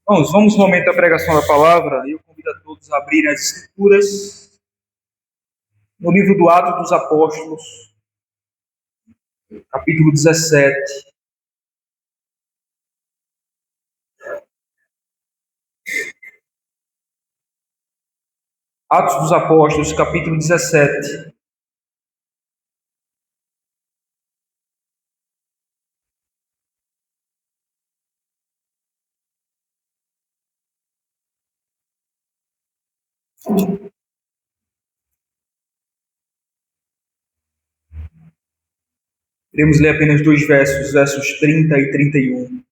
Vamos no momento da pregação da palavra. Eu convido a todos a abrirem as Escrituras no livro do Atos dos Apóstolos, capítulo 17. Atos dos Apóstolos, capítulo 17. Iremos ler apenas dois versos, versos 30 e 31.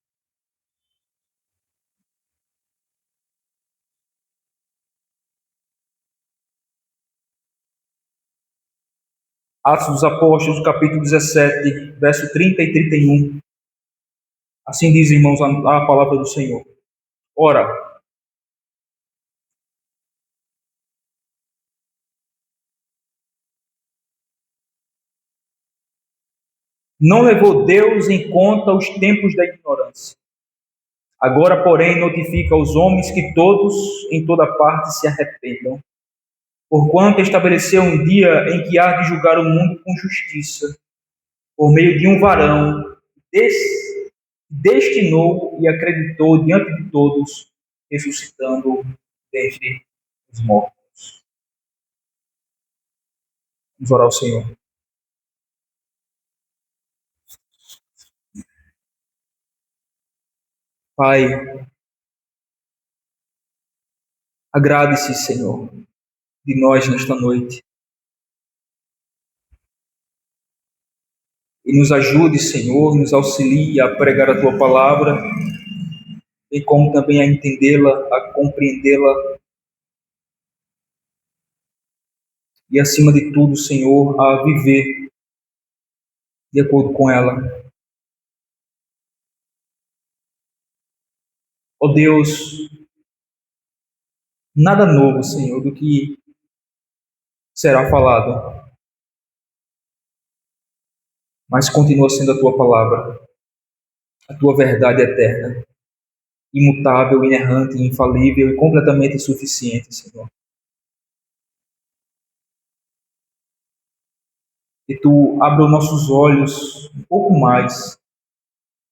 Atos dos Apóstolos, capítulo 17, verso 30 e 31. Assim diz, irmãos, a palavra do Senhor. Ora, não levou Deus em conta os tempos da ignorância. Agora, porém, notifica aos homens que todos, em toda parte, se arrependam. Porquanto estabeleceu um dia em que há de julgar o mundo com justiça, por meio de um varão, destinou e acreditou diante de todos, ressuscitando dentre os mortos. Vamos orar ao Senhor. Pai, agrade-se, Senhor, de nós nesta noite. E nos ajude, Senhor, nos auxilie a pregar a Tua palavra, e como também a entendê-la, a compreendê-la. E, acima de tudo, Senhor, a viver de acordo com ela. Ó Deus, nada novo, Senhor, do que será falado, mas continua sendo a Tua palavra, a Tua verdade eterna, imutável, inerrante, infalível e completamente suficiente, Senhor. E Tu abra os nossos olhos um pouco mais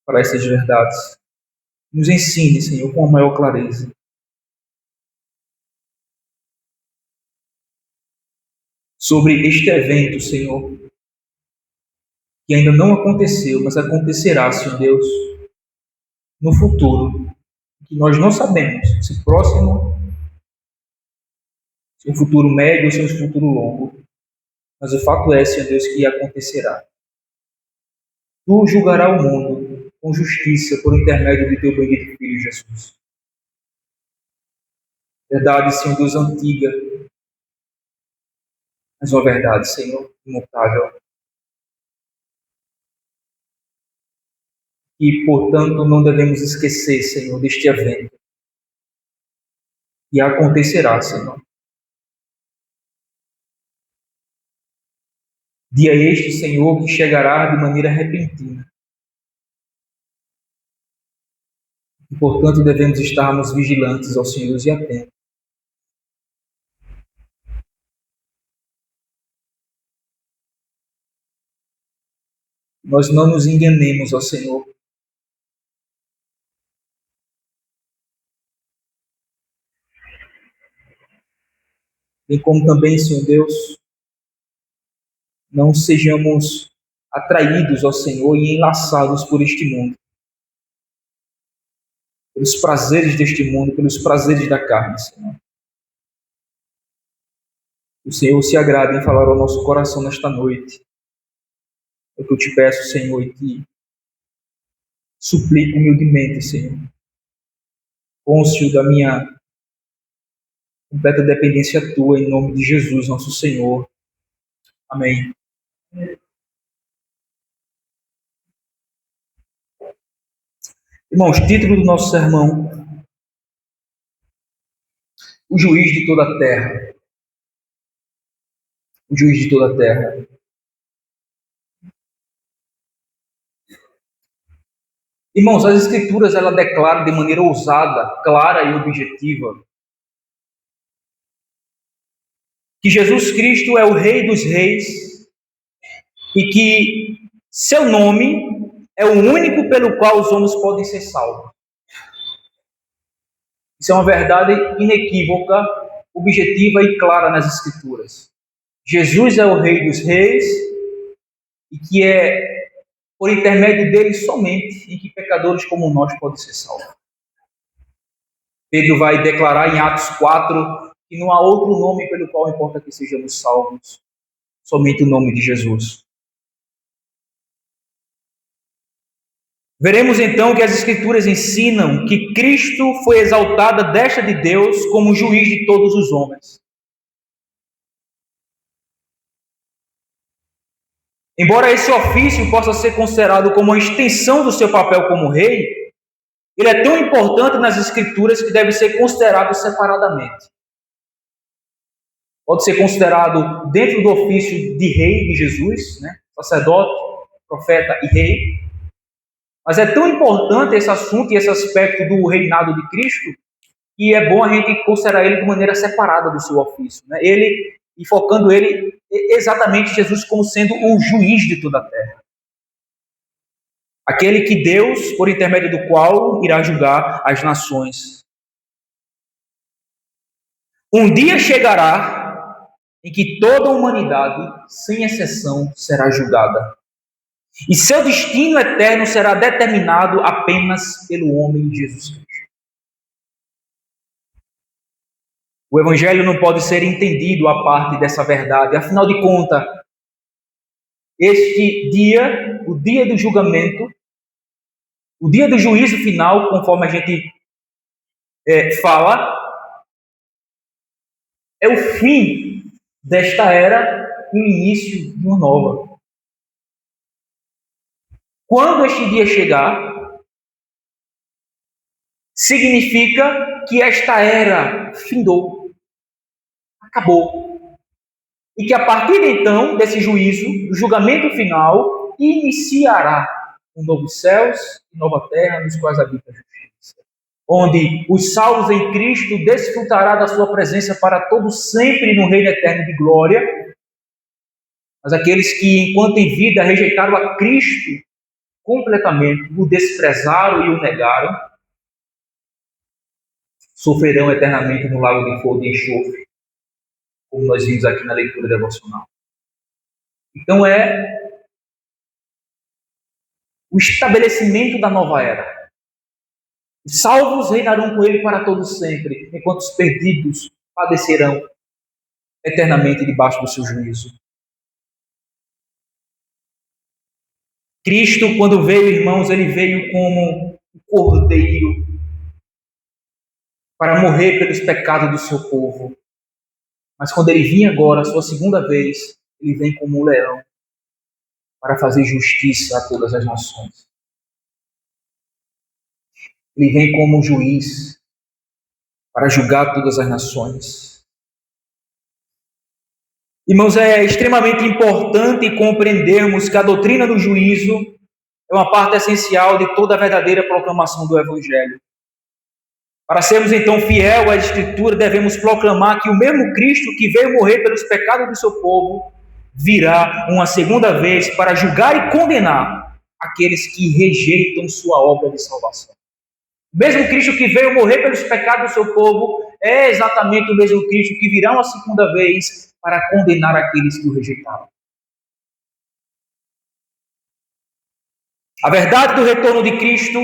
para essas verdades. Nos ensine, Senhor, com a maior clareza. Sobre este evento, Senhor, que ainda não aconteceu, mas acontecerá, Senhor Deus, no futuro, que nós não sabemos se próximo, se um futuro médio ou se um futuro longo. Mas o fato é, Senhor Deus, que acontecerá. Tu julgarás o mundo com justiça por intermédio de Teu bendito Filho Jesus. Verdade, Senhor Deus, antiga, mas uma verdade, Senhor, imutável. E, portanto, não devemos esquecer, Senhor, deste evento. E acontecerá, Senhor. Dia este, Senhor, que chegará de maneira repentina. E, portanto, devemos estarmos vigilantes ao Senhor e atentos. Nós não nos enganemos, ó Senhor. Bem como também, Senhor Deus, não sejamos atraídos ao Senhor e enlaçados por este mundo, pelos prazeres deste mundo, pelos prazeres da carne, Senhor. O Senhor se agrada em falar ao nosso coração nesta noite. É o que eu te peço, Senhor, e que suplico humildemente, Senhor, cônscio da minha completa dependência tua, em nome de Jesus, nosso Senhor. Amém. Irmãos, título do nosso sermão: O juiz de toda a terra. O juiz de toda a terra. Irmãos, as Escrituras ela declara de maneira ousada, clara e objetiva que Jesus Cristo é o Rei dos Reis e que seu nome é o único pelo qual os homens podem ser salvos. Isso é uma verdade inequívoca, objetiva e clara nas Escrituras. Jesus é o Rei dos Reis e que é por intermédio dele somente em que pecadores como nós podem ser salvos. Pedro vai declarar em Atos 4 que não há outro nome pelo qual importa que sejamos salvos, somente o nome de Jesus. Veremos então que as Escrituras ensinam que Cristo foi exaltado à destra de Deus como juiz de todos os homens. Embora esse ofício possa ser considerado como uma extensão do seu papel como rei, ele é tão importante nas Escrituras que deve ser considerado separadamente. Pode ser considerado dentro do ofício de rei de Jesus, né? Sacerdote, profeta e rei. Mas é tão importante esse assunto e esse aspecto do reinado de Cristo que é bom a gente considerar ele de maneira separada do seu ofício, né? Ele, e focando ele exatamente Jesus como sendo o juiz de toda a terra. Aquele que Deus, por intermédio do qual, irá julgar as nações. Um dia chegará em que toda a humanidade, sem exceção, será julgada. E seu destino eterno será determinado apenas pelo homem Jesus Cristo. O Evangelho não pode ser entendido à parte dessa verdade. Afinal de contas, este dia, o dia do julgamento, o dia do juízo final, conforme a gente fala, é o fim desta era e o início de uma nova. Quando este dia chegar, significa que esta era findou, acabou. E que a partir de então, desse juízo, do julgamento final, iniciará um novo céus e nova terra nos quais habita a justiça. Onde os salvos em Cristo desfrutará da sua presença para todo sempre no reino eterno de glória. Mas aqueles que, enquanto em vida, rejeitaram a Cristo completamente, o desprezaram e o negaram, sofrerão eternamente no lago de fogo e enxofre, como nós vimos aqui na leitura devocional. Então é o estabelecimento da nova era. Os salvos reinarão com ele para todos sempre, enquanto os perdidos padecerão eternamente debaixo do seu juízo. Cristo, quando veio, irmãos, ele veio como um cordeiro para morrer pelos pecados do seu povo. Mas quando ele vinha agora, a sua segunda vez, ele vem como um leão para fazer justiça a todas as nações. Ele vem como um juiz para julgar todas as nações. Irmãos, é extremamente importante compreendermos que a doutrina do juízo é uma parte essencial de toda a verdadeira proclamação do Evangelho. Para sermos então fiel à Escritura, devemos proclamar que o mesmo Cristo que veio morrer pelos pecados do seu povo virá uma segunda vez para julgar e condenar aqueles que rejeitam sua obra de salvação. O mesmo Cristo que veio morrer pelos pecados do seu povo é exatamente o mesmo Cristo que virá uma segunda vez para condenar aqueles que o rejeitaram. A verdade do retorno de Cristo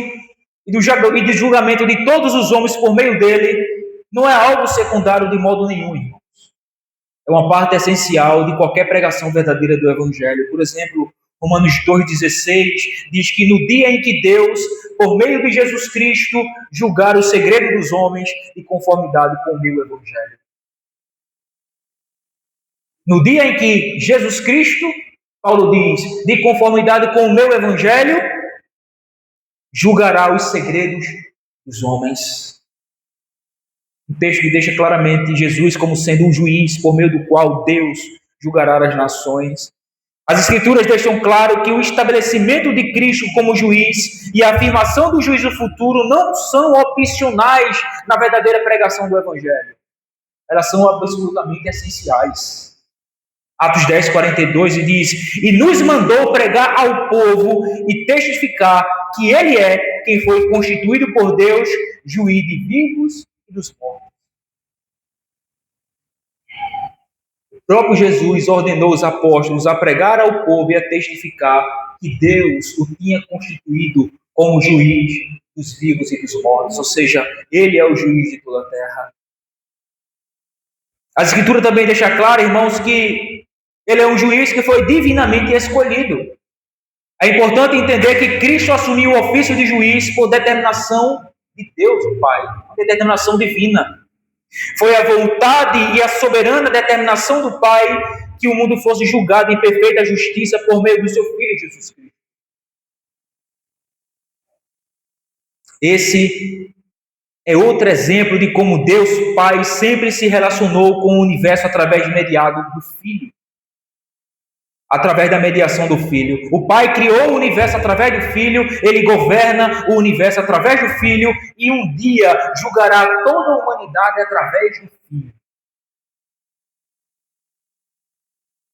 e do julgamento de todos os homens por meio dele não é algo secundário de modo nenhum, irmãos. É uma parte essencial de qualquer pregação verdadeira do Evangelho. Por exemplo, Romanos 2,16 diz que no dia em que Deus, por meio de Jesus Cristo, julgar o segredo dos homens de conformidade com o meu Evangelho. No dia em que Jesus Cristo, Paulo diz, de conformidade com o meu Evangelho, julgará os segredos dos homens. O texto que deixa claramente Jesus como sendo um juiz por meio do qual Deus julgará as nações. As Escrituras deixam claro que o estabelecimento de Cristo como juiz e a afirmação do juízo futuro não são opcionais na verdadeira pregação do Evangelho. Elas são absolutamente essenciais. Atos 10, 42 diz: e nos mandou pregar ao povo e testificar que Ele é quem foi constituído por Deus, juiz de vivos e dos mortos. O próprio Jesus ordenou os apóstolos a pregar ao povo e a testificar que Deus o tinha constituído como juiz dos vivos e dos mortos, ou seja, Ele é o juiz de toda a terra. A Escritura também deixa claro, irmãos, que Ele é um juiz que foi divinamente escolhido. É importante entender que Cristo assumiu o ofício de juiz por determinação de Deus, o Pai, uma determinação divina. Foi a vontade e a soberana determinação do Pai que o mundo fosse julgado em perfeita justiça por meio do seu Filho Jesus Cristo. Esse é outro exemplo de como Deus Pai sempre se relacionou com o universo através do mediado do Filho. Através da mediação do Filho. O Pai criou o universo através do Filho, Ele governa o universo através do Filho e um dia julgará toda a humanidade através do Filho.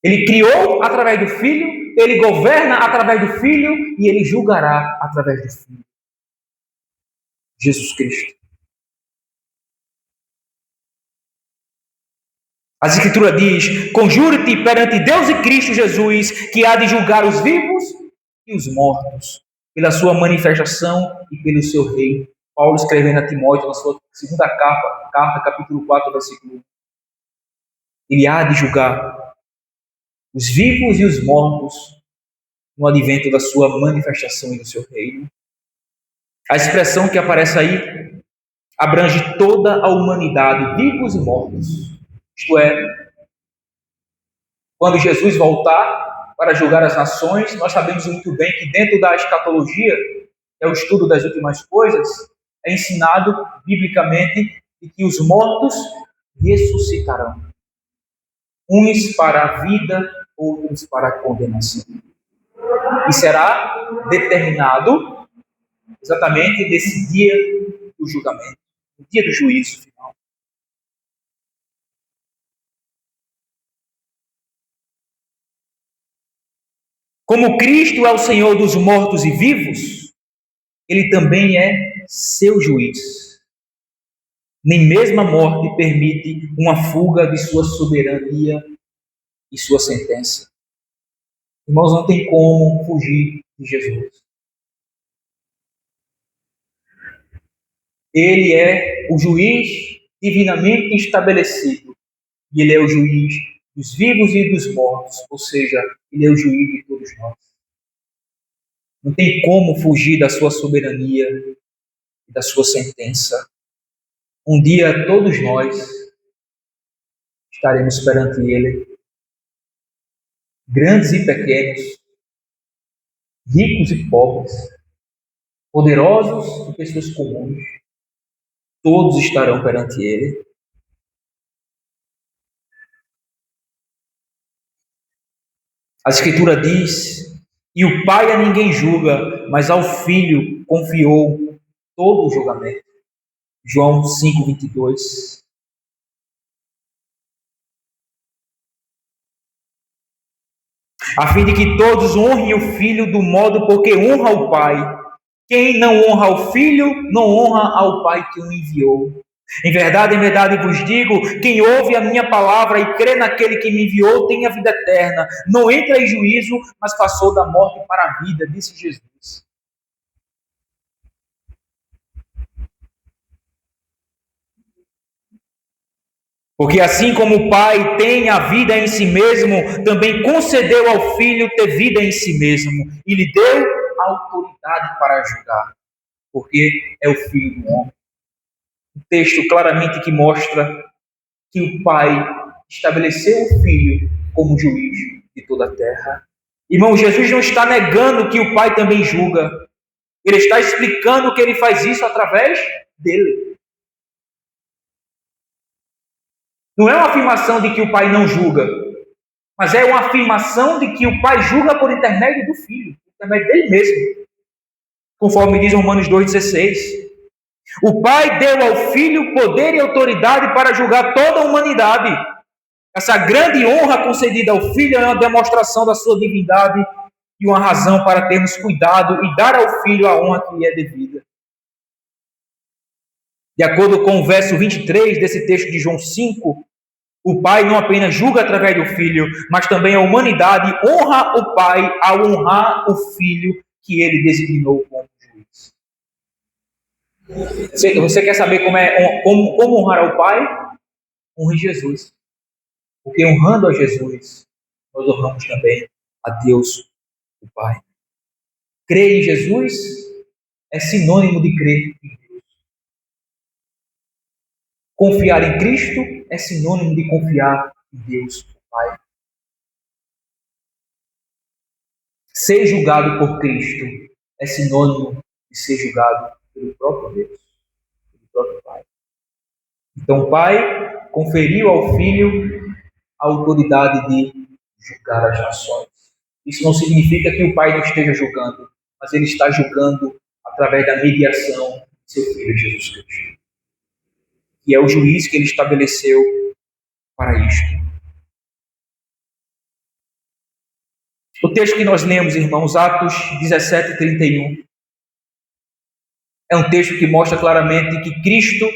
Ele criou através do Filho, Ele governa através do Filho e Ele julgará através do Filho. Jesus Cristo. A Escritura diz: conjuro-te perante Deus e Cristo Jesus, que há de julgar os vivos e os mortos, pela sua manifestação e pelo seu reino. Paulo escrevendo a Timóteo na sua segunda carta, capítulo 4, versículo 1. Ele há de julgar os vivos e os mortos no advento da sua manifestação e do seu reino. A expressão que aparece aí abrange toda a humanidade, vivos e mortos. Isto é, quando Jesus voltar para julgar as nações, nós sabemos muito bem que dentro da escatologia, que é o estudo das últimas coisas, é ensinado biblicamente que os mortos ressuscitarão. Uns para a vida, outros para a condenação. E será determinado exatamente nesse dia do julgamento, no dia do juízo final. Como Cristo é o Senhor dos mortos e vivos, Ele também é seu juiz. Nem mesmo a morte permite uma fuga de sua soberania e sua sentença. Irmãos, não tem como fugir de Jesus. Ele é o juiz divinamente estabelecido. E Ele é o juiz dos vivos e dos mortos. Ou seja, Ele é o juiz de todos nós. Não tem como fugir da sua soberania e da sua sentença. Um dia todos nós estaremos perante Ele. Grandes e pequenos, ricos e pobres, poderosos e pessoas comuns, todos estarão perante Ele. A Escritura diz: e o Pai a ninguém julga, mas ao Filho confiou todo o julgamento. João 5:22. A fim de que todos honrem o Filho do modo porque honra o Pai. Quem não honra o Filho, não honra ao Pai que o enviou. Em verdade vos digo, quem ouve a minha palavra e crê naquele que me enviou tem a vida eterna. Não entra em juízo, mas passou da morte para a vida, disse Jesus. Porque assim como o Pai tem a vida em si mesmo, também concedeu ao Filho ter vida em si mesmo e lhe deu autoridade para julgar, porque é o Filho do homem. Um texto claramente que mostra que o Pai estabeleceu o Filho como juiz de toda a terra. Irmão, Jesus não está negando que o Pai também julga. Ele está explicando que ele faz isso através dele. Não é uma afirmação de que o Pai não julga. mas é uma afirmação de que o Pai julga por intermédio do Filho, por intermédio dele mesmo, conforme diz Romanos 2,16. O Pai deu ao Filho poder e autoridade para julgar toda a humanidade. Essa grande honra concedida ao Filho é uma demonstração da sua divindade e uma razão para termos cuidado e dar ao Filho a honra que lhe é devida. De acordo com o verso 23 desse texto de João 5, o Pai não apenas julga através do Filho, mas também a humanidade honra o Pai ao honrar o Filho que ele designou como juiz. Você quer saber como honrar ao Pai? Honre Jesus. Porque honrando a Jesus, nós honramos também a Deus, o Pai. Crer em Jesus é sinônimo de crer em Deus. Confiar em Cristo é sinônimo de confiar em Deus, o Pai. Ser julgado por Cristo é sinônimo de ser julgado pelo próprio Deus, pelo próprio Pai. Então o Pai conferiu ao Filho a autoridade de julgar as nações. Isso não significa que o Pai não esteja julgando, mas ele está julgando através da mediação de seu Filho Jesus Cristo, que é o juiz que ele estabeleceu para isto. O texto que nós lemos, irmãos, Atos 17, 31, é um texto que mostra claramente que Cristo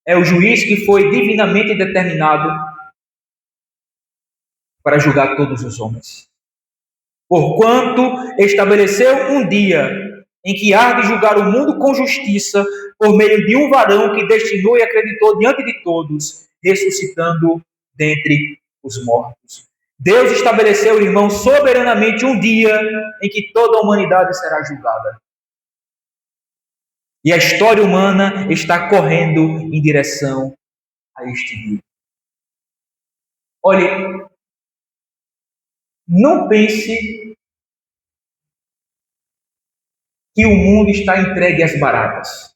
é o juiz que foi divinamente determinado para julgar todos os homens. Porquanto estabeleceu um dia em que há de julgar o mundo com justiça por meio de um varão que destinou e acreditou diante de todos, ressuscitando dentre os mortos. Deus estabeleceu, irmão, soberanamente um dia em que toda a humanidade será julgada. E a história humana está correndo em direção a este dia. Olhe, não pense que o mundo está entregue às baratas.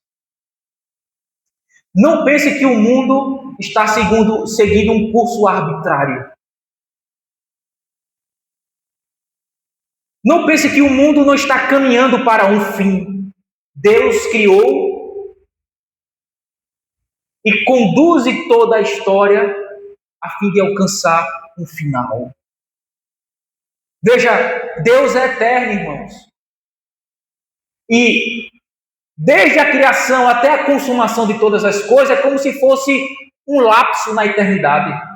Não pense que o mundo está seguindo um curso arbitrário. Não pense que o mundo não está caminhando para um fim. Deus criou e conduz toda a história a fim de alcançar um final. Veja, Deus é eterno, irmãos. E desde a criação até a consumação de todas as coisas, é como se fosse um lapso na eternidade.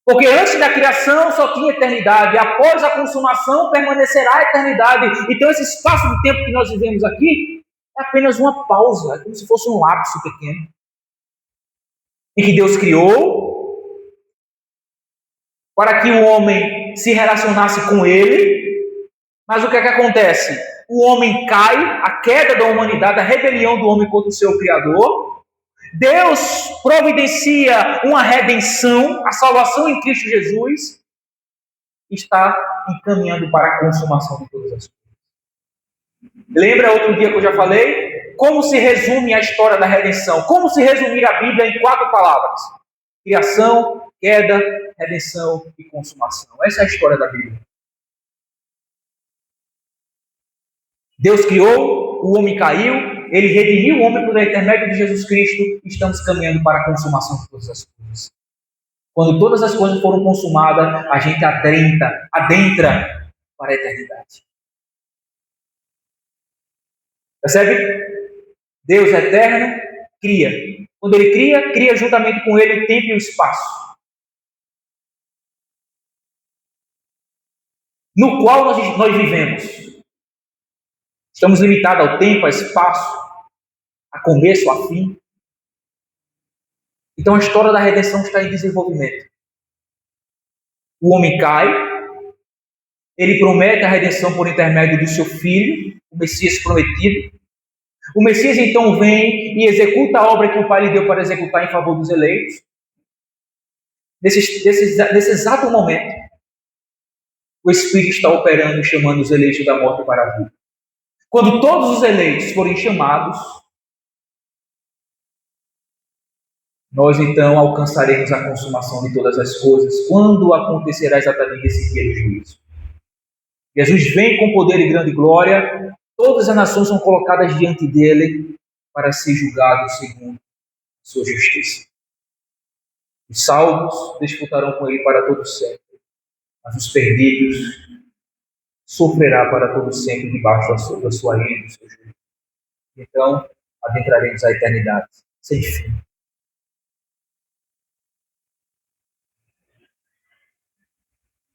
Porque antes da criação só tinha eternidade, após a consumação permanecerá a eternidade. Então esse espaço de tempo que nós vivemos aqui é apenas uma pausa, é como se fosse um lapso pequeno. Em que Deus criou para que o homem se relacionasse com ele, mas o que é que acontece? O homem cai, a queda da humanidade, a rebelião do homem contra o seu Criador. Deus providencia uma redenção, a salvação em Cristo Jesus, está encaminhando para a consumação de todas as coisas. Lembra outro dia que eu já falei? Como se resume a história da redenção? Como se resumir a Bíblia em 4 palavras? Criação, queda, redenção e consumação. Essa é a história da Bíblia. Deus criou, o homem caiu, ele redimiu o homem por intermédio de Jesus Cristo e estamos caminhando para a consumação de todas as coisas. Quando todas as coisas foram consumadas, a gente adentra para a eternidade. Percebe? Deus é eterno, cria. Quando ele cria juntamente com ele o tempo e o espaço, no qual nós vivemos. Estamos limitados ao tempo, ao espaço, a começo, a fim. Então a história da redenção está em desenvolvimento. O homem cai, ele promete a redenção por intermédio do seu filho, o Messias prometido. O Messias então vem e executa a obra que o Pai lhe deu para executar em favor dos eleitos. Nesse exato momento, o Espírito está operando, chamando os eleitos da morte para a vida. Quando todos os eleitos forem chamados, Nós então alcançaremos a consumação de todas as coisas quando acontecerá exatamente esse dia do juízo. Jesus vem com poder e grande glória, todas as nações são colocadas diante dele para ser julgado segundo sua justiça. Os salvos desfrutarão com ele para todo sempre, mas os perdidos sofrerá para todo sempre debaixo da sua ira e do seu juízo. Então, adentraremos a eternidade sem fim.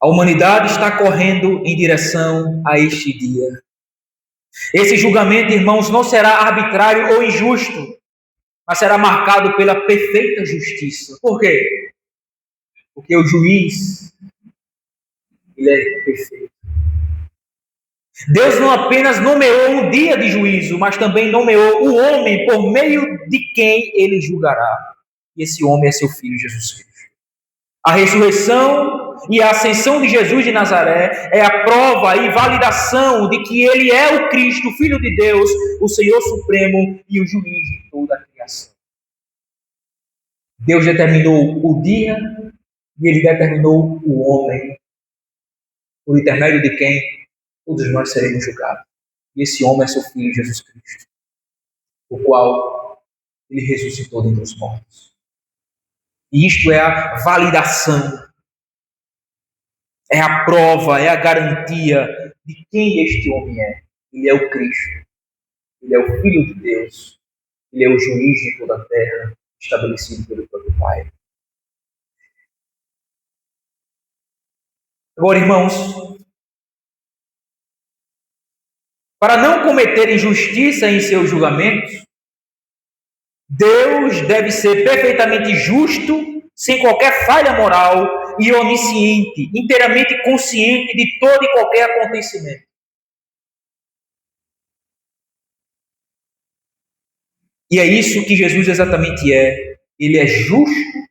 A humanidade está correndo em direção a este dia. Esse julgamento, irmãos, não será arbitrário ou injusto, mas será marcado pela perfeita justiça. Por quê? Porque o juiz, ele é perfeito. Deus não apenas nomeou um dia de juízo, mas também nomeou o homem por meio de quem ele julgará. E esse homem é seu Filho Jesus Cristo. A ressurreição e a ascensão de Jesus de Nazaré é a prova e validação de que ele é o Cristo, Filho de Deus, o Senhor Supremo e o juiz de toda a criação. Deus determinou o dia e ele determinou o homem, por intermédio de quem todos nós seremos julgados. E esse homem é seu Filho Jesus Cristo, o qual ele ressuscitou dentre os mortos. E isto é a validação, é a prova, é a garantia de quem este homem é. Ele é o Cristo, ele é o Filho de Deus, ele é o juiz de toda a terra, estabelecido pelo próprio Pai. Agora, irmãos, para não cometer injustiça em seus julgamentos, Deus deve ser perfeitamente justo, sem qualquer falha moral e onisciente, inteiramente consciente de todo e qualquer acontecimento. E é isso que Jesus exatamente é. Ele é justo,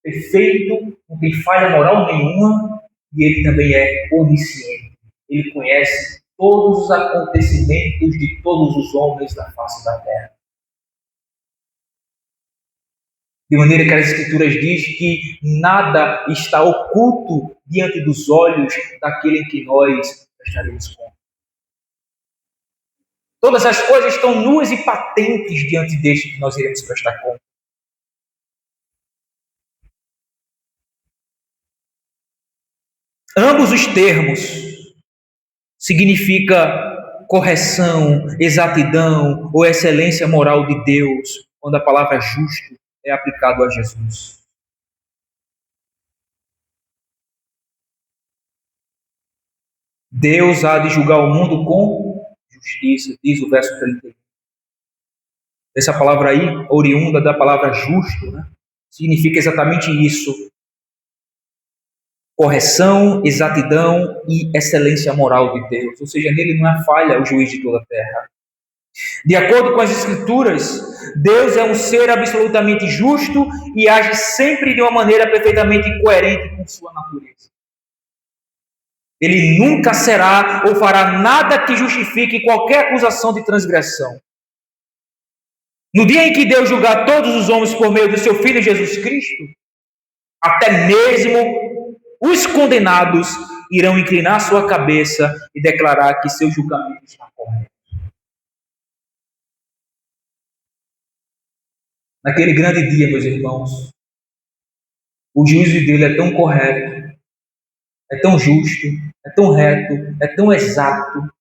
perfeito, não tem falha moral nenhuma, e ele também é onisciente. Ele conhece todos os acontecimentos de todos os homens da face da terra. De maneira que as Escrituras dizem que nada está oculto diante dos olhos daquele em que nós prestaremos conta. Todas as coisas estão nuas e patentes diante deste que nós iremos prestar conta. Ambos os termos significa correção, exatidão ou excelência moral de Deus, quando a palavra justo é aplicado a Jesus. Deus há de julgar o mundo com justiça, diz o verso 31. Essa palavra aí, oriunda da palavra justo, né? Significa exatamente isso. Correção, exatidão e excelência moral de Deus. Ou seja, nele não há falha o juiz de toda a terra. De acordo com as Escrituras, Deus é um ser absolutamente justo e age sempre de uma maneira perfeitamente coerente com sua natureza. Ele nunca será ou fará nada que justifique qualquer acusação de transgressão. No dia em que Deus julgar todos os homens por meio do seu Filho Jesus Cristo, até mesmo os condenados irão inclinar sua cabeça e declarar que seu julgamento está correto. Naquele grande dia, meus irmãos, o juízo dele é tão correto, é tão justo, é tão reto, é tão exato,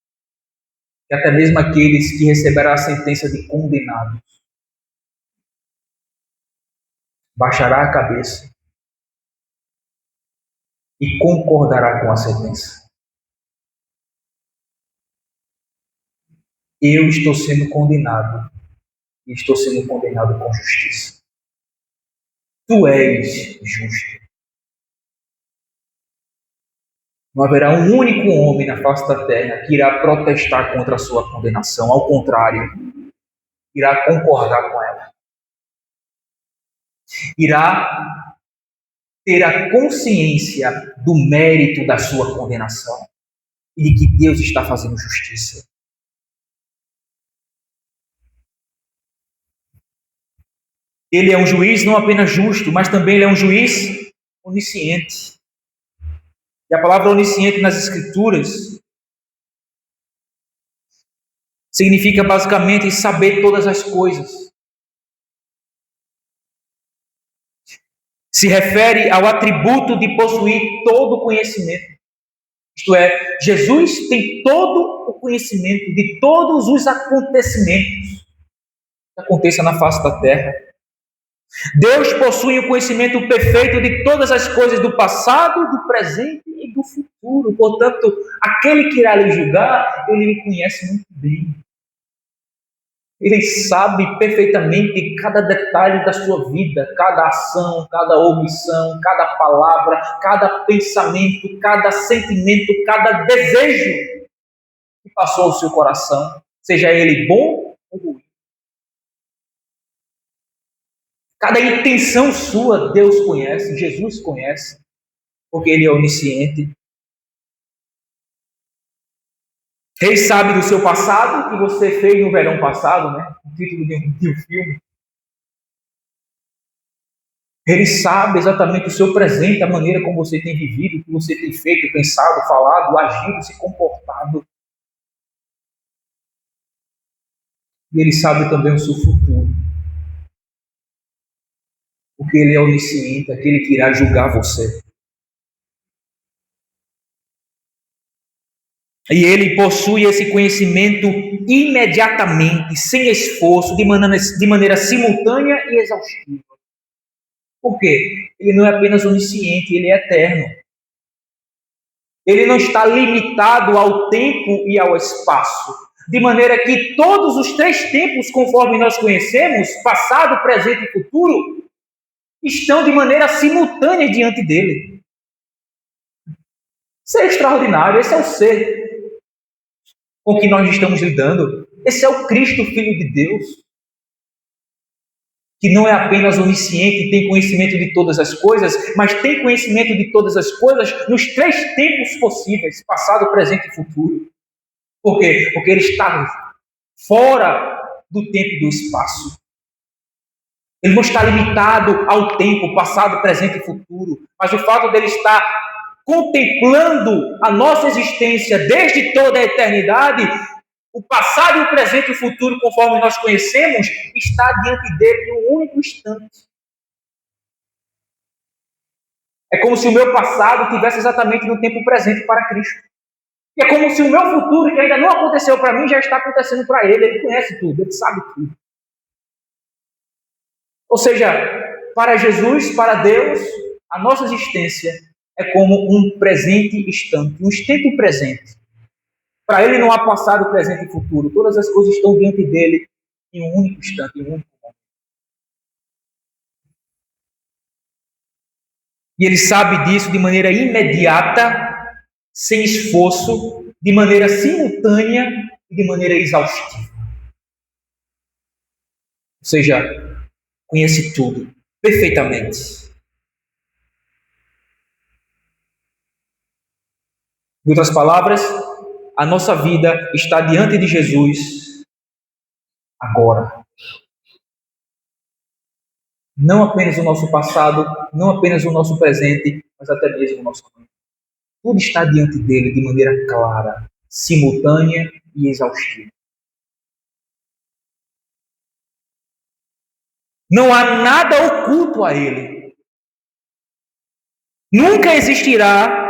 que até mesmo aqueles que receberão a sentença de condenados baixará a cabeça e concordará com a sentença. Eu estou sendo condenado e estou sendo condenado com justiça. Tu és justo. Não haverá um único homem na face da terra que irá protestar contra a sua condenação. Ao contrário, irá concordar com ela. Irá ter a consciência do mérito da sua condenação e de que Deus está fazendo justiça. Ele é um juiz não apenas justo, mas também ele é um juiz onisciente. E a palavra onisciente nas Escrituras significa basicamente saber todas as coisas. Se refere ao atributo de possuir todo o conhecimento. Isto é, Jesus tem todo o conhecimento de todos os acontecimentos que aconteçam na face da terra. Deus possui o conhecimento perfeito de todas as coisas do passado, do presente e do futuro. Portanto, aquele que irá lhe julgar, ele lhe conhece muito bem. Ele sabe perfeitamente cada detalhe da sua vida, cada ação, cada omissão, cada palavra, cada pensamento, cada sentimento, cada desejo que passou ao seu coração, seja ele bom ou ruim. Cada intenção sua, Deus conhece, Jesus conhece, porque Ele é onisciente. Ele sabe do seu passado, que você fez no verão passado, né? O título de um filme. Ele sabe exatamente o seu presente, a maneira como você tem vivido, o que você tem feito, pensado, falado, agido, se comportado. E Ele sabe também o seu futuro. Porque Ele é onisciente, aquele que irá julgar você. E ele possui esse conhecimento imediatamente, sem esforço, de maneira simultânea e exaustiva. Por quê? Ele não é apenas onisciente, ele é eterno. Ele não está limitado ao tempo e ao espaço. De maneira que todos os três tempos, conforme nós conhecemos, passado, presente e futuro, estão de maneira simultânea diante dele. Isso é extraordinário, esse é o ser com que nós estamos lidando. Esse é o Cristo, Filho de Deus, que não é apenas onisciente e tem conhecimento de todas as coisas, mas tem conhecimento de todas as coisas nos três tempos possíveis, passado, presente e futuro. Por quê? Porque ele está fora do tempo e do espaço. Ele não está limitado ao tempo, passado, presente e futuro, mas o fato dele estar contemplando a nossa existência desde toda a eternidade, o passado, o presente e o futuro, conforme nós conhecemos, está diante dele em um único instante. É como se o meu passado tivesse exatamente no tempo presente para Cristo. E é como se o meu futuro, que ainda não aconteceu para mim, já está acontecendo para ele. Ele conhece tudo, ele sabe tudo. Ou seja, para Jesus, para Deus, a nossa existência é como um presente instante, um instante presente. Para ele não há passado, presente e futuro. Todas as coisas estão diante dele em um único instante, em um único momento. E ele sabe disso de maneira imediata, sem esforço, de maneira simultânea e de maneira exaustiva. Ou seja, conhece tudo perfeitamente. Em outras palavras, a nossa vida está diante de Jesus agora. Não apenas o nosso passado, não apenas o nosso presente, mas até mesmo o nosso futuro. Tudo está diante dele de maneira clara, simultânea e exaustiva. Não há nada oculto a ele. Nunca existirá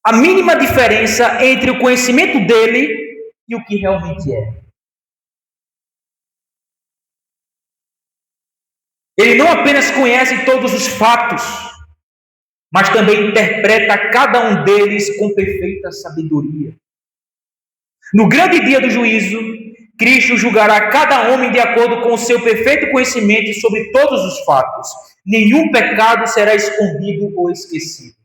a mínima diferença entre o conhecimento dele e o que realmente é. Ele não apenas conhece todos os fatos, mas também interpreta cada um deles com perfeita sabedoria. No grande dia do juízo, Cristo julgará cada homem de acordo com o seu perfeito conhecimento sobre todos os fatos. Nenhum pecado será escondido ou esquecido.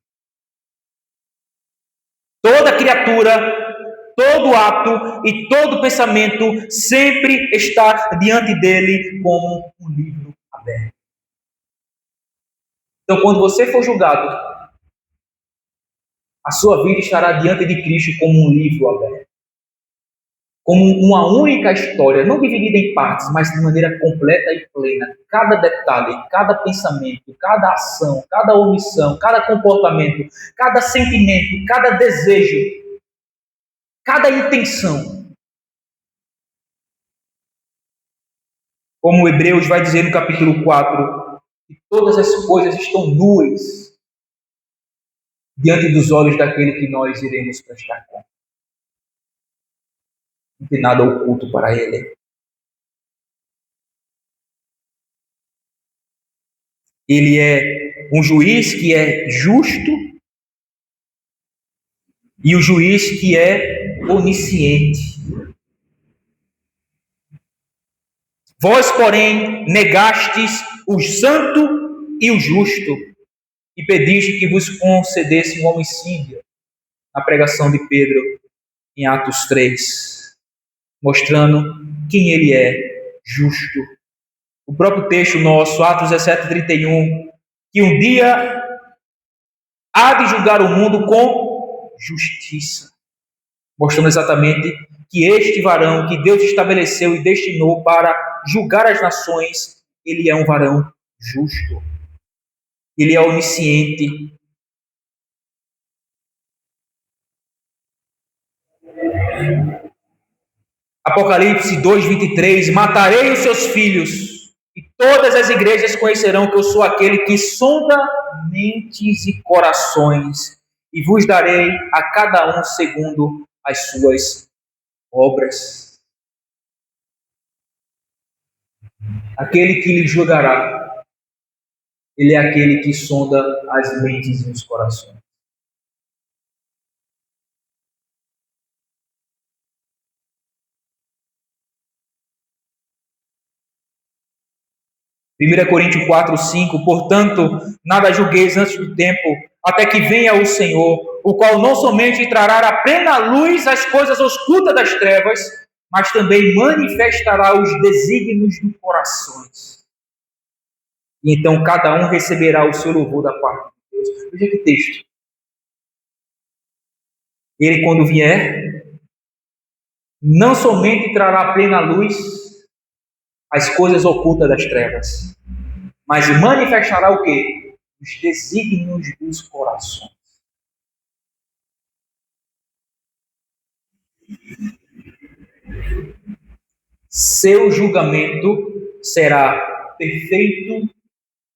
Toda criatura, todo ato e todo pensamento sempre está diante dele como um livro aberto. Então, quando você for julgado, a sua vida estará diante de Cristo como um livro aberto. como uma única história, não dividida em partes, mas de maneira completa e plena. Cada detalhe, cada pensamento, cada ação, cada omissão, cada comportamento, cada sentimento, cada desejo, cada intenção. Como Hebreus vai dizer no capítulo 4, que todas as coisas estão nuas diante dos olhos daquele que nós iremos prestar conta. Não tem nada oculto para ele. Ele é um juiz que é justo e o juiz que é onisciente. Vós, porém, negastes o santo e o justo e pediste que vos concedesse um homicídio. Na pregação de Pedro em Atos 3, mostrando quem ele é, justo. O próprio texto nosso, Atos 17:31, que um dia há de julgar o mundo com justiça, mostrando exatamente que este varão que Deus estabeleceu e destinou para julgar as nações, ele é um varão justo. Ele é onisciente. Apocalipse 2:23, matarei os seus filhos, e todas as igrejas conhecerão que eu sou aquele que sonda mentes e corações, e vos darei a cada um segundo as suas obras. Aquele que lhe julgará, ele é aquele que sonda as mentes e os corações. Primeira Coríntios 4:5, portanto, nada julgueis antes do tempo, até que venha o Senhor, o qual não somente trará à plena luz as coisas ocultas das trevas, mas também manifestará os desígnios do coração. E então cada um receberá o seu louvor da parte de Deus. Veja que texto. Ele, quando vier, não somente trará à plena luz as coisas ocultas das trevas, mas manifestará o quê? Os desígnios dos corações. Seu julgamento será perfeito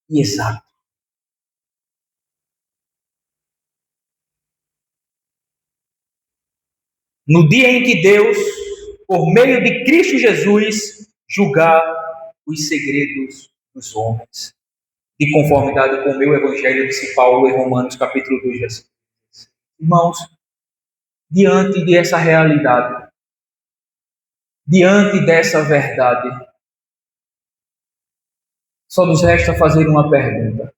e exato. No dia em que Deus, por meio de Cristo Jesus, julgar os segredos dos homens, de conformidade com o meu evangelho, disse Paulo em Romanos capítulo 2, versículo 6. Irmãos, diante dessa realidade, diante dessa verdade, só nos resta fazer uma pergunta.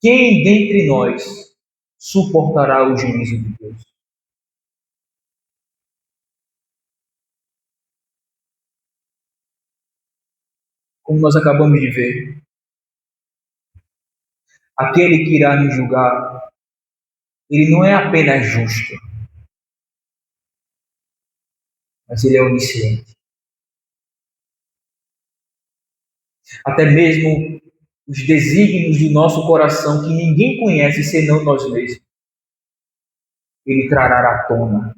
Quem dentre nós suportará o juízo de Deus? Como nós acabamos de ver, aquele que irá nos julgar, ele não é apenas justo, mas ele é onisciente. Até mesmo os desígnios do nosso coração, que ninguém conhece senão nós mesmos, ele trará à tona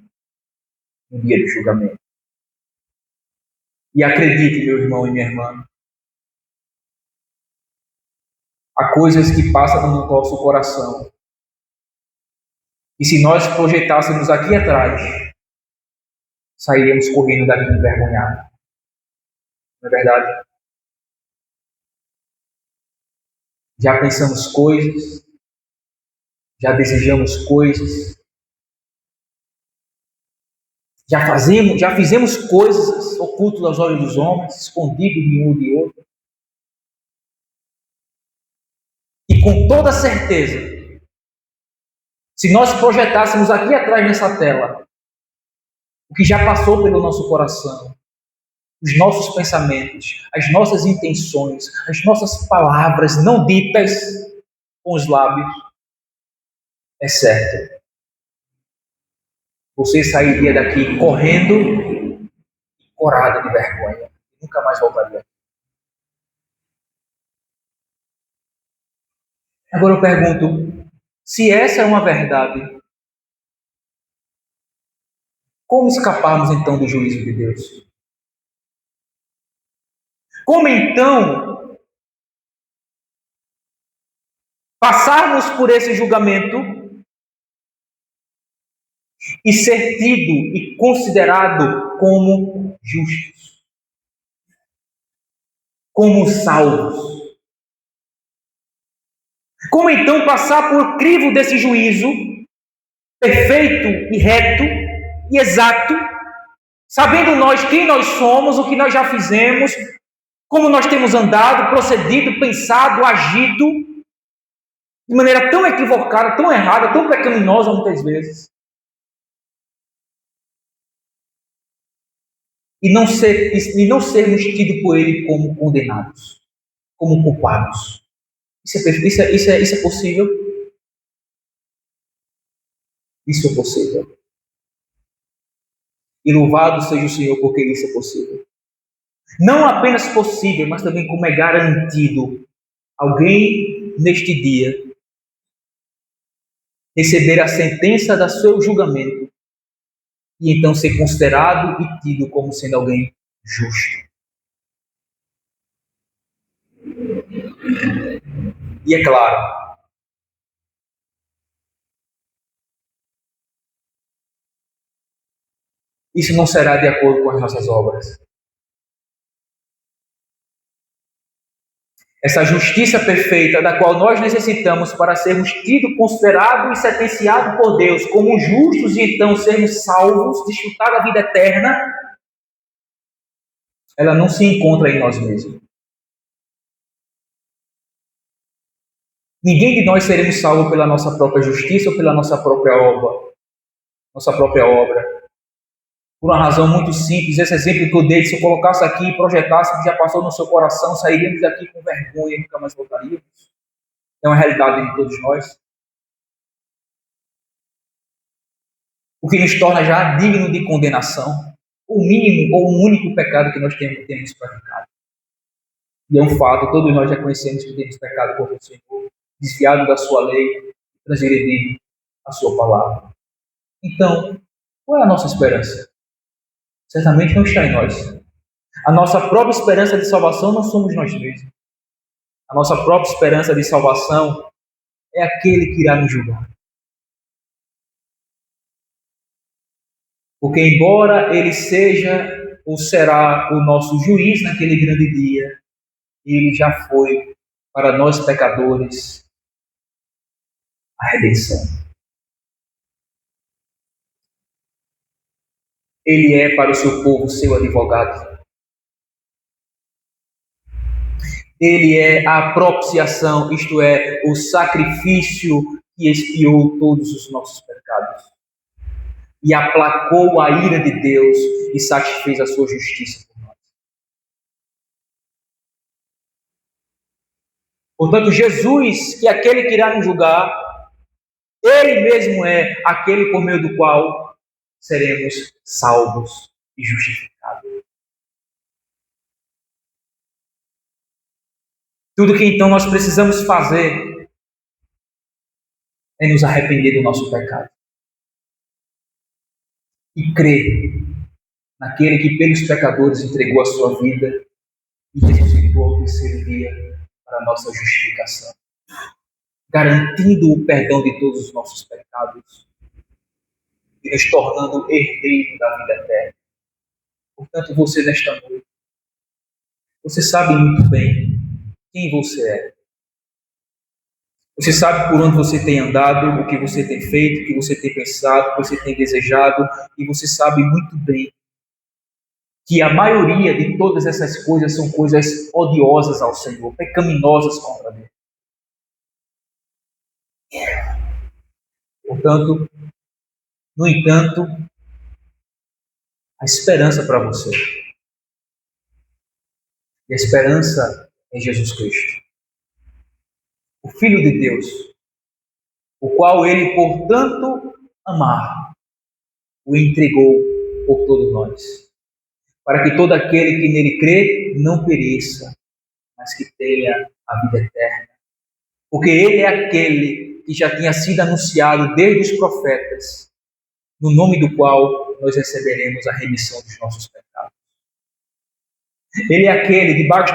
no dia do julgamento. E acredite, meu irmão e minha irmã, há coisas que passam no nosso coração. E se nós projetássemos aqui atrás, sairíamos correndo daqui envergonhados. Não é verdade? Já pensamos coisas, já desejamos coisas, já fizemos coisas ocultas aos olhos dos homens, escondidas de um e de outro. E com toda certeza, se nós projetássemos aqui atrás nessa tela o que já passou pelo nosso coração, os nossos pensamentos, as nossas intenções, as nossas palavras não ditas com os lábios, é certo. você sairia daqui correndo, corado de vergonha. Nunca mais voltaria. Agora eu pergunto, se essa é uma verdade, como escaparmos então do juízo de Deus? Como então passarmos por esse julgamento e ser tido e considerado como justos, como salvos? Como então passar por o crivo desse juízo perfeito e reto e exato, sabendo nós quem nós somos, o que nós já fizemos, como nós temos andado, procedido, pensado, agido, de maneira tão equivocada, tão errada, tão pecaminosa muitas vezes. E não sermos tidos por Ele como condenados, como culpados. Isso é possível? Isso é possível. E louvado seja o Senhor porque isso é possível. Não apenas possível, mas também como é garantido. Alguém neste dia receber a sentença do seu julgamento e então ser considerado e tido como sendo alguém justo. E é claro, isso não será de acordo com as nossas obras. Essa justiça perfeita da qual nós necessitamos para sermos tidos, considerados e sentenciados por Deus como justos e então sermos salvos, desfrutar da vida eterna, ela não se encontra em nós mesmos. Ninguém de nós seremos salvos pela nossa própria justiça ou pela nossa própria obra. Por uma razão muito simples, esse exemplo que eu dei, se eu colocasse aqui e projetasse que já passou no seu coração, sairíamos daqui com vergonha e nunca mais voltaríamos. É uma realidade de todos nós. O que nos torna já digno de condenação. O mínimo ou o único pecado que nós temos praticado. E é um fato, todos nós já conhecemos que temos pecado contra o Senhor, desviado da sua lei, transgredido a sua palavra. Então, qual é a nossa esperança? Certamente não está em nós. A nossa própria esperança de salvação não somos nós mesmos. A nossa própria esperança de salvação é aquele que irá nos julgar. Porque embora ele seja ou será o nosso juiz naquele grande dia, ele já foi para nós pecadores a redenção. Ele é para o seu povo seu advogado. Ele é a propiciação, isto é, o sacrifício que expiou todos os nossos pecados. E aplacou a ira de Deus e satisfez a sua justiça por nós. Portanto, Jesus, que é aquele que irá nos julgar, ele mesmo é aquele por meio do qual seremos salvos e justificados. Tudo que então nós precisamos fazer é nos arrepender do nosso pecado e crer naquele que pelos pecadores entregou a sua vida e ressuscitou ao terceiro dia para a nossa justificação, garantindo o perdão de todos os nossos pecados e nos tornando herdeiro da vida eterna. Portanto, você nesta noite, você sabe muito bem quem você é. Você sabe por onde você tem andado, o que você tem feito, o que você tem pensado, o que você tem desejado, e você sabe muito bem que a maioria de todas essas coisas são coisas odiosas ao Senhor, pecaminosas contra Deus. Portanto, no entanto, a esperança para você. E a esperança é Jesus Cristo, o Filho de Deus, o qual ele, por tanto amar, o entregou por todos nós, para que todo aquele que nele crê não pereça, mas que tenha a vida eterna. Porque ele é aquele que já tinha sido anunciado desde os profetas, no nome do qual nós receberemos a remissão dos nossos pecados. Ele é aquele debaixo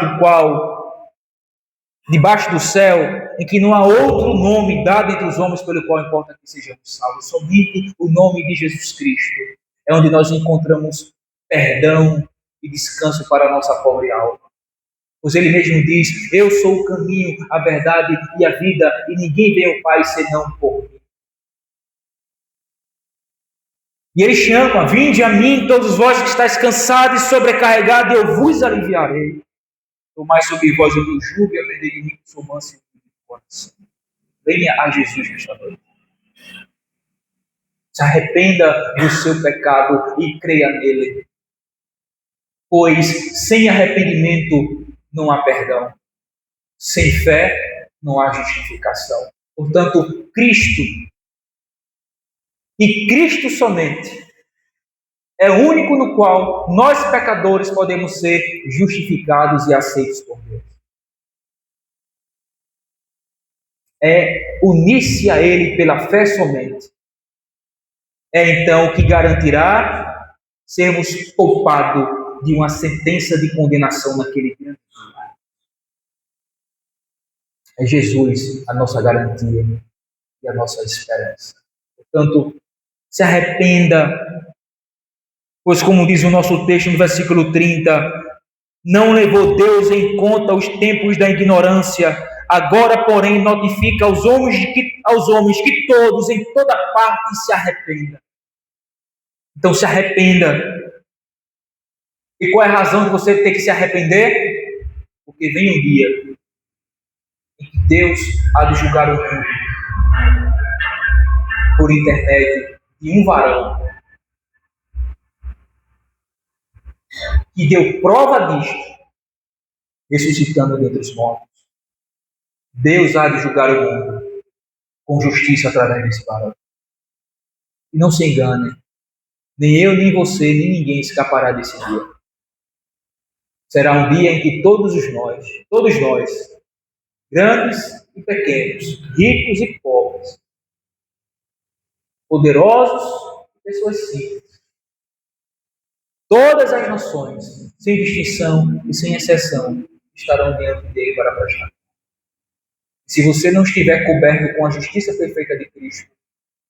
do céu, em que não há outro nome dado entre os homens pelo qual importa que sejamos salvos. Somente o nome de Jesus Cristo é onde nós encontramos perdão e descanso para a nossa pobre alma. Pois ele mesmo diz: eu sou o caminho, a verdade e a vida, e ninguém vem ao Pai senão por mim. E ele chama: vinde a mim, todos vós que estáis cansados e sobrecarregados, e eu vos aliviarei. Tomai sobre vós o meu jugo e aprendei de mim, que sou manso e humilde de coração. Venha a Jesus nesta noite. Se arrependa do seu pecado e creia nele. Pois sem arrependimento não há perdão. Sem fé não há justificação. Portanto, Cristo, e Cristo somente, é o único no qual nós pecadores podemos ser justificados e aceitos por Deus. É unir-se a Ele pela fé somente. É então o que garantirá sermos poupados de uma sentença de condenação naquele grande dia. É Jesus a nossa garantia e a nossa esperança. Portanto, se arrependa, pois como diz o nosso texto no versículo 30, não levou Deus em conta os tempos da ignorância, agora, porém, notifica aos homens que todos, em toda parte, se arrependam. Então, se arrependa. E qual é a razão de você ter que se arrepender? Porque vem um dia em que Deus há de julgar o mundo por intermédio de um varão que deu prova disto, ressuscitando dentre os mortos. Deus há de julgar o mundo com justiça através desse varão. E não se engane, nem eu, nem você, nem ninguém escapará desse dia. Será um dia em que todos nós, grandes e pequenos, ricos e pobres, poderosos e pessoas simples, todas as nações, sem distinção e sem exceção, estarão diante dele para prestar. Se você não estiver coberto com a justiça perfeita de Cristo,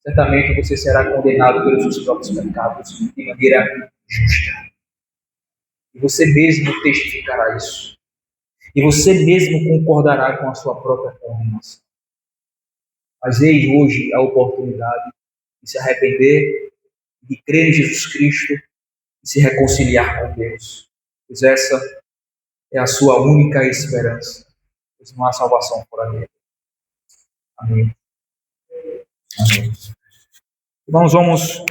certamente você será condenado pelos seus próprios pecados de maneira justa. E você mesmo testificará isso. E você mesmo concordará com a sua própria condenação. Mas eis hoje a oportunidade de se arrepender, de crer em Jesus Cristo e se reconciliar com Deus. Pois essa é a sua única esperança. Pois não há salvação fora dele. Amém. Amém. Irmãos, vamos